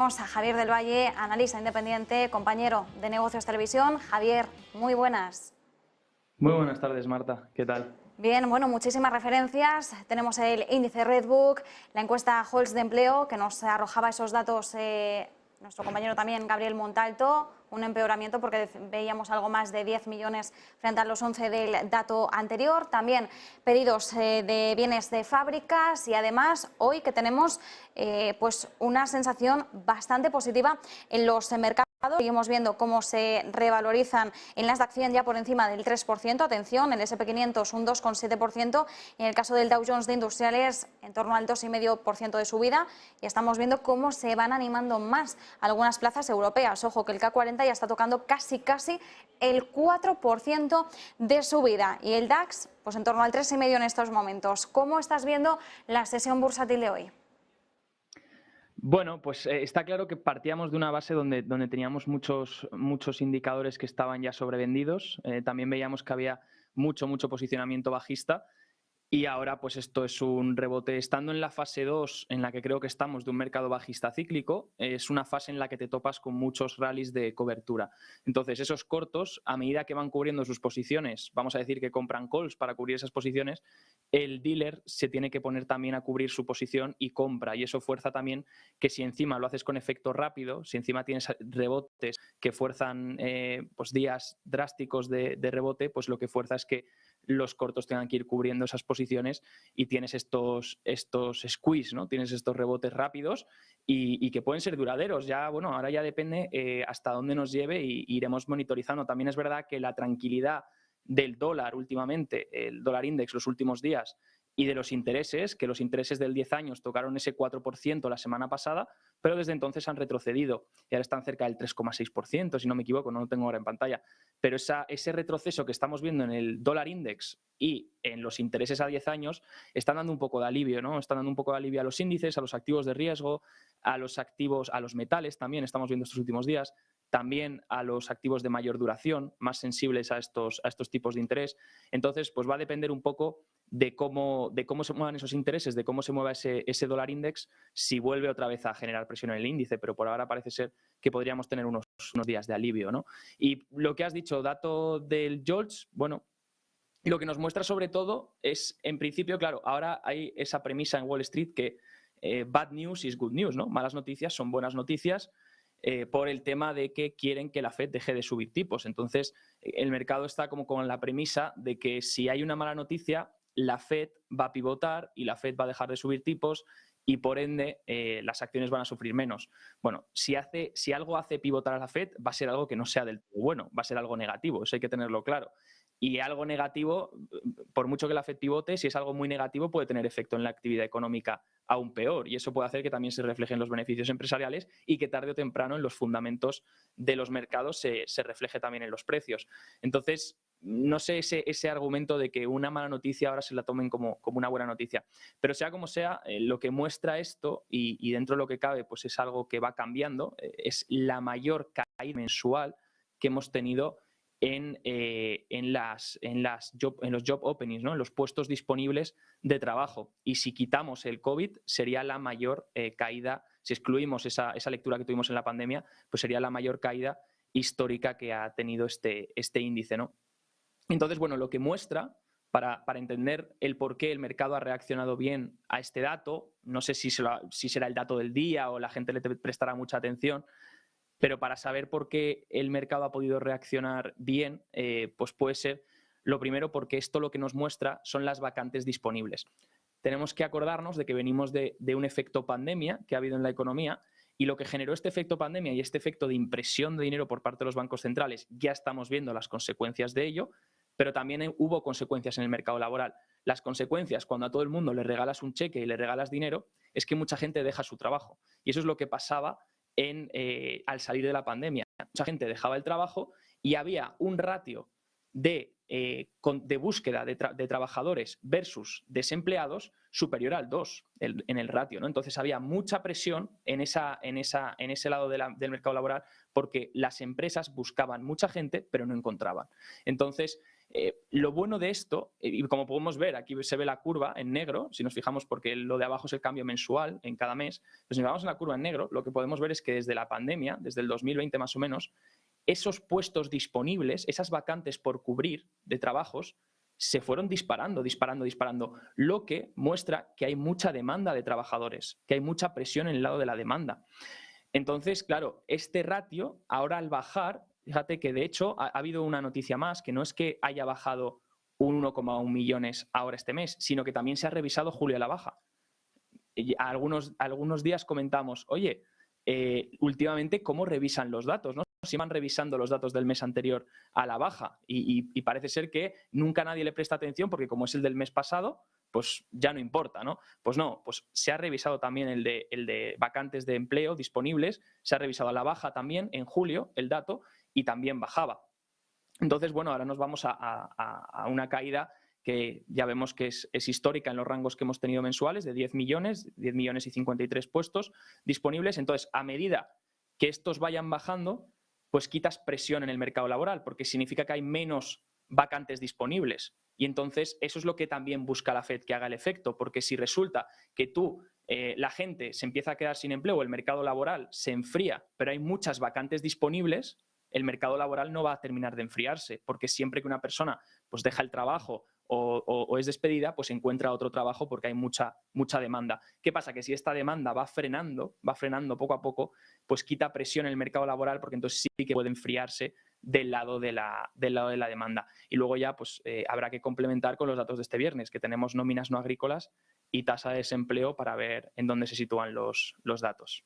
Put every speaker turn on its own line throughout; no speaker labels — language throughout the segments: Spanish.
Tenemos a Javier del Valle, analista independiente, compañero de Negocios Televisión. Javier, muy buenas.
Muy buenas tardes, Marta. ¿Qué tal?
Bien, bueno, muchísimas referencias. Tenemos el índice Redbook, la encuesta Holtz de empleo, que nos arrojaba esos datos nuestro compañero también, Gabriel Montalto, un empeoramiento porque veíamos algo más de 10 millones frente a los 11 del dato anterior. También pedidos de bienes de fábricas y además hoy que tenemos pues una sensación bastante positiva en los mercados. Seguimos viendo cómo se revalorizan en las de acción ya por encima del 3%. Atención, el SP500 un 2,7%. En el caso del Dow Jones de Industriales en torno al 2,5% de subida. Y estamos viendo cómo se van animando más algunas plazas europeas. Ojo que el K40 ya está tocando casi el 4% de subida. Y el DAX pues en torno al 3,5% en estos momentos. ¿Cómo estás viendo la sesión bursátil de hoy?
Bueno, pues está claro que partíamos de una base donde teníamos muchos indicadores que estaban ya sobrevendidos. También veíamos que había mucho posicionamiento bajista. Y ahora pues esto es un rebote. Estando en la fase 2, en la que creo que estamos, de un mercado bajista cíclico, es una fase en la que te topas con muchos rallies de cobertura. Entonces esos cortos, a medida que van cubriendo sus posiciones, vamos a decir que compran calls para cubrir esas posiciones, el dealer se tiene que poner también a cubrir su posición y compra. Y eso fuerza también que si encima lo haces con efecto rápido, si encima tienes rebotes que fuerzan pues días drásticos de rebote, pues lo que fuerza es que los cortos tengan que ir cubriendo esas posiciones y tienes estos squeeze, ¿no? Tienes estos rebotes rápidos y que pueden ser duraderos. Ya, bueno, ahora ya depende hasta dónde nos lleve y iremos monitorizando. También es verdad que la tranquilidad del dólar últimamente, el dólar index los últimos días, y de los intereses, que los intereses del 10 años tocaron ese 4% la semana pasada, pero desde entonces han retrocedido y ahora están cerca del 3,6%, si no me equivoco, no lo tengo ahora en pantalla. Pero ese retroceso que estamos viendo en el dólar index y en los intereses a 10 años están dando un poco de alivio, ¿no? Están dando un poco de alivio a los índices, a los activos de riesgo, a los activos, a los metales también, estamos viendo estos últimos días, también a los activos de mayor duración, más sensibles a estos tipos de interés. Entonces, pues va a depender un poco de cómo se muevan esos intereses, de cómo se mueva ese dólar index, si vuelve otra vez a generar presión en el índice, pero por ahora parece ser que podríamos tener unos días de alivio, ¿no? Y lo que has dicho, dato del JOLTS, bueno, lo que nos muestra sobre todo es, en principio, claro, ahora hay esa premisa en Wall Street que bad news is good news, ¿no? Malas noticias son buenas noticias, por el tema de que quieren que la Fed deje de subir tipos. Entonces, el mercado está como con la premisa de que si hay una mala noticia, la Fed va a pivotar y la Fed va a dejar de subir tipos y por ende las acciones van a sufrir menos. Bueno, si algo hace pivotar a la Fed, va a ser algo que no sea del todo bueno, va a ser algo negativo, eso hay que tenerlo claro. Y algo negativo, por mucho que la Fed pivote, si es algo muy negativo, puede tener efecto en la actividad económica aún peor. Y eso puede hacer que también se reflejen los beneficios empresariales y que tarde o temprano en los fundamentos de los mercados se refleje también en los precios. Entonces, no sé ese argumento de que una mala noticia ahora se la tomen como una buena noticia. Pero sea como sea, lo que muestra esto, y dentro de lo que cabe, pues es algo que va cambiando, es la mayor caída mensual que hemos tenido en los job openings, ¿no? En los puestos disponibles de trabajo. Y si quitamos el COVID, sería la mayor caída, si excluimos esa lectura que tuvimos en la pandemia, pues sería la mayor caída histórica que ha tenido este índice, ¿no? Entonces, bueno, lo que muestra, para entender el por qué el mercado ha reaccionado bien a este dato, no sé si será el dato del día o la gente le prestará mucha atención, pero para saber por qué el mercado ha podido reaccionar bien, pues puede ser, lo primero, porque esto lo que nos muestra son las vacantes disponibles. Tenemos que acordarnos de que venimos de un efecto pandemia que ha habido en la economía y lo que generó este efecto pandemia y este efecto de impresión de dinero por parte de los bancos centrales, ya estamos viendo las consecuencias de ello, pero también hubo consecuencias en el mercado laboral. Las consecuencias, cuando a todo el mundo le regalas un cheque y le regalas dinero, es que mucha gente deja su trabajo. Y eso es lo que pasaba al salir de la pandemia. Mucha gente dejaba el trabajo y había un ratio de búsqueda de trabajadores versus desempleados superior al 2 en el ratio, ¿no? Entonces había mucha presión en ese lado del mercado laboral porque las empresas buscaban mucha gente pero no encontraban. Entonces Lo bueno de esto, y como podemos ver, aquí se ve la curva en negro, si nos fijamos, porque lo de abajo es el cambio mensual en cada mes, pues si nos vamos en la curva en negro, lo que podemos ver es que desde la pandemia, desde el 2020 más o menos, esos puestos disponibles, esas vacantes por cubrir de trabajos, se fueron disparando, lo que muestra que hay mucha demanda de trabajadores, que hay mucha presión en el lado de la demanda. Entonces, claro, este ratio, ahora al bajar, fíjate que de hecho ha habido una noticia más, que no es que haya bajado un 1,1 millones ahora este mes, sino que también se ha revisado julio a la baja. Y algunos días comentamos, oye, últimamente, ¿cómo revisan los datos, no? Si van revisando los datos del mes anterior a la baja y parece ser que nunca nadie le presta atención porque como es el del mes pasado, pues ya no importa, ¿no? Pues no, pues se ha revisado también el de vacantes de empleo disponibles, se ha revisado a la baja también en julio el dato y también bajaba. Entonces, bueno, ahora nos vamos a una caída que ya vemos que es histórica en los rangos que hemos tenido mensuales, de 10 millones y 53 puestos disponibles. Entonces, a medida que estos vayan bajando, pues quitas presión en el mercado laboral, porque significa que hay menos vacantes disponibles. Y entonces eso es lo que también busca la FED que haga el efecto, porque si resulta que la gente se empieza a quedar sin empleo o el mercado laboral se enfría, pero hay muchas vacantes disponibles, el mercado laboral no va a terminar de enfriarse, porque siempre que una persona pues deja el trabajo o es despedida, pues encuentra otro trabajo porque hay mucha demanda. ¿Qué pasa? Que si esta demanda va frenando poco a poco, pues quita presión en el mercado laboral, porque entonces sí que puede enfriarse del lado de la demanda. Y luego ya pues habrá que complementar con los datos de este viernes, que tenemos nóminas no agrícolas y tasa de desempleo para ver en dónde se sitúan los datos.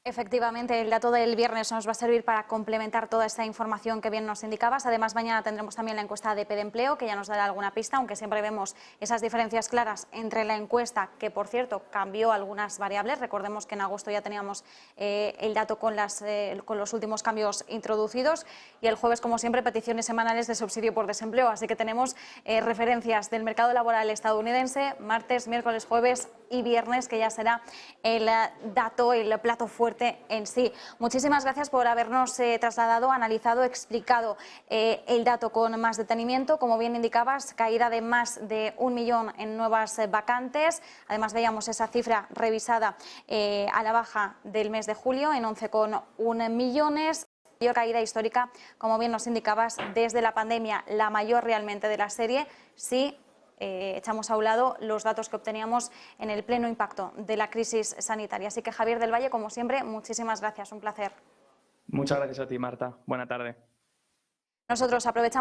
Efectivamente, el dato del viernes nos va a servir para complementar toda esta información que bien nos indicabas. Además, mañana tendremos también la encuesta de Pedempleo, que ya nos dará alguna pista, aunque siempre vemos esas diferencias claras entre la encuesta, que por cierto cambió algunas variables. Recordemos que en agosto ya teníamos el dato con los últimos cambios introducidos, y el jueves, como siempre, peticiones semanales de subsidio por desempleo. Así que tenemos referencias del mercado laboral estadounidense, martes, miércoles, jueves y viernes, que ya será el dato, el plato fuerte en sí. Muchísimas gracias por habernos trasladado, analizado, explicado el dato con más detenimiento. Como bien indicabas, caída de más de 1 millón en nuevas vacantes. Además, veíamos esa cifra revisada a la baja del mes de julio en 11,1 millones. Mayor caída histórica, como bien nos indicabas, desde la pandemia, la mayor realmente de la serie. Sí, echamos a un lado los datos que obteníamos en el pleno impacto de la crisis sanitaria. Así que, Javier del Valle, como siempre, muchísimas gracias, un placer.
Muchas gracias a ti, Marta. Buena tarde.
Nosotros aprovechamos